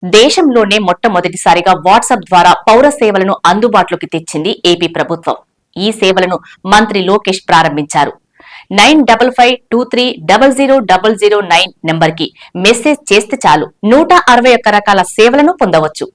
దేశంలోనే మొట్టమొదటిసారిగా వాట్సాప్ ద్వారా పౌర సేవలను అందుబాటులోకి తెచ్చింది ఏపీ ప్రభుత్వం. ఈ సేవలను మంత్రి లోకేష్ ప్రారంభించారు. 9552300009 నెంబర్కి మెసేజ్ చేస్తే చాలు 161 రకాల సేవలను పొందవచ్చు.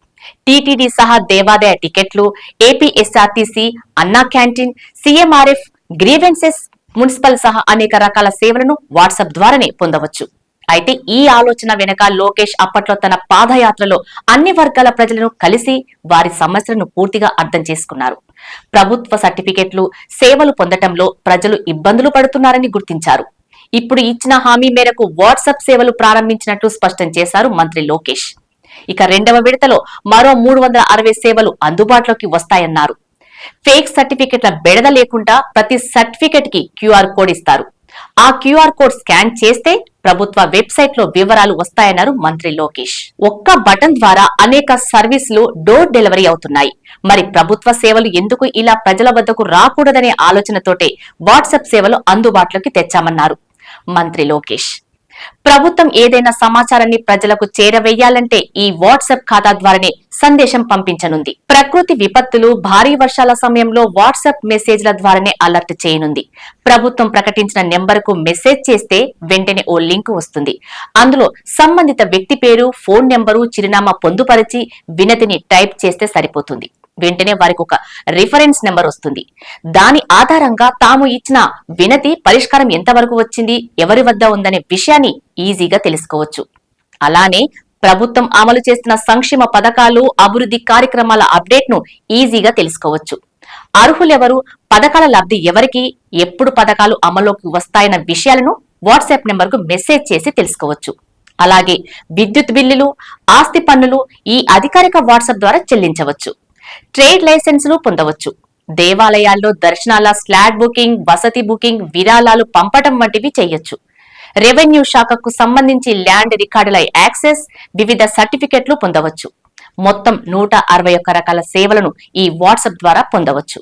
టీటీడీ సహా దేవాదాయ టికెట్లు, ఏపీఎస్ఆర్టీసీ, అన్నా క్యాంటీన్, సీఎంఆర్ఎఫ్, గ్రీవెన్సెస్, మున్సిపల్ సహా అనేక రకాల సేవలను వాట్సాప్ ద్వారానే పొందవచ్చు. అయితే ఈ ఆలోచన వెనక లోకేష్ అప్పట్లో తన పాదయాత్రలో అన్ని వర్గాల ప్రజలను కలిసి వారి సమస్యలను పూర్తిగా అర్థం చేసుకున్నారు. ప్రభుత్వ సర్టిఫికెట్లు, సేవలు పొందటంలో ప్రజలు ఇబ్బందులు పడుతున్నారని గుర్తించారు. ఇప్పుడు ఇచ్చిన హామీ మేరకు వాట్సాప్ సేవలు ప్రారంభించినట్లు స్పష్టం చేశారు మంత్రి లోకేష్. ఇక రెండవ విడతలో మరో 360 సేవలు అందుబాటులోకి వస్తాయన్నారు. ఫేక్ సర్టిఫికెట్ల బెడద లేకుండా ప్రతి సర్టిఫికెట్ కి క్యూఆర్ కోడ్ ఇస్తారు. ఆ క్యూఆర్ కోడ్ స్కాన్ చేస్తే ప్రభుత్వ వెబ్సైట్ లో వివరాలు వస్తాయన్నారు మంత్రి లోకేష్. ఒక్క బటన్ ద్వారా అనేక సర్వీసులు డోర్ డెలివరీ అవుతున్నాయి. మరి ప్రభుత్వ సేవలు ఎందుకు ఇలా ప్రజల వద్దకు రాకూడదనే ఆలోచనతోటే వాట్సాప్ సేవలు అందుబాటులోకి తెచ్చామన్నారు మంత్రి లోకేష్. ప్రభుత్వం ఏదైనా సమాచారాన్ని ప్రజలకు చేరవేయాలంటే ఈ వాట్సాప్ ఖాతా ద్వారానే సందేశం పంపించనుంది. ప్రకృతి విపత్తులు, భారీ వర్షాల సమయంలో వాట్సాప్ మెసేజ్ల ద్వారానే అలర్ట్ చేయనుంది. ప్రభుత్వం ప్రకటించిన నెంబర్కు మెసేజ్ చేస్తే వెంటనే ఓ లింక్ వస్తుంది. అందులో సంబంధిత వ్యక్తి పేరు, ఫోన్ నెంబరు, చిరునామా పొందుపరిచి వినతిని టైప్ చేస్తే సరిపోతుంది. వెంటనే వారికి ఒక రిఫరెన్స్ నెంబర్ వస్తుంది. దాని ఆధారంగా తాము ఇచ్చిన వినతి పరిష్కారం ఎంతవరకు వచ్చింది, ఎవరి వద్ద ఉందనే విషయాన్ని ఈజీగా తెలుసుకోవచ్చు. అలానే ప్రభుత్వం అమలు చేస్తున్న సంక్షేమ పథకాలు, అభివృద్ధి కార్యక్రమాల అప్డేట్ ను ఈజీగా తెలుసుకోవచ్చు. అర్హులెవరు, పథకాల లబ్ధి ఎవరికి, ఎప్పుడు పథకాలు అమల్లోకి వస్తాయన్న విషయాలను వాట్సాప్ నెంబర్ కు మెసేజ్ చేసి తెలుసుకోవచ్చు. అలాగే విద్యుత్ బిల్లులు, ఆస్తి పన్నులు ఈ అధికారిక వాట్సాప్ ద్వారా చెల్లించవచ్చు. ట్రేడ్ లైసెన్సులు పొందవచ్చు. దేవాలయాల్లో దర్శనాల స్లాట్ బుకింగ్, వసతి బుకింగ్, విరాళాలు పంపటం వంటివి చేయొచ్చు. రెవెన్యూ శాఖకు సంబంధించి ల్యాండ్ రికార్డుల యాక్సెస్, వివిధ సర్టిఫికెట్లు పొందవచ్చు. మొత్తం 161 రకాల సేవలను ఈ వాట్సాప్ ద్వారా పొందవచ్చు.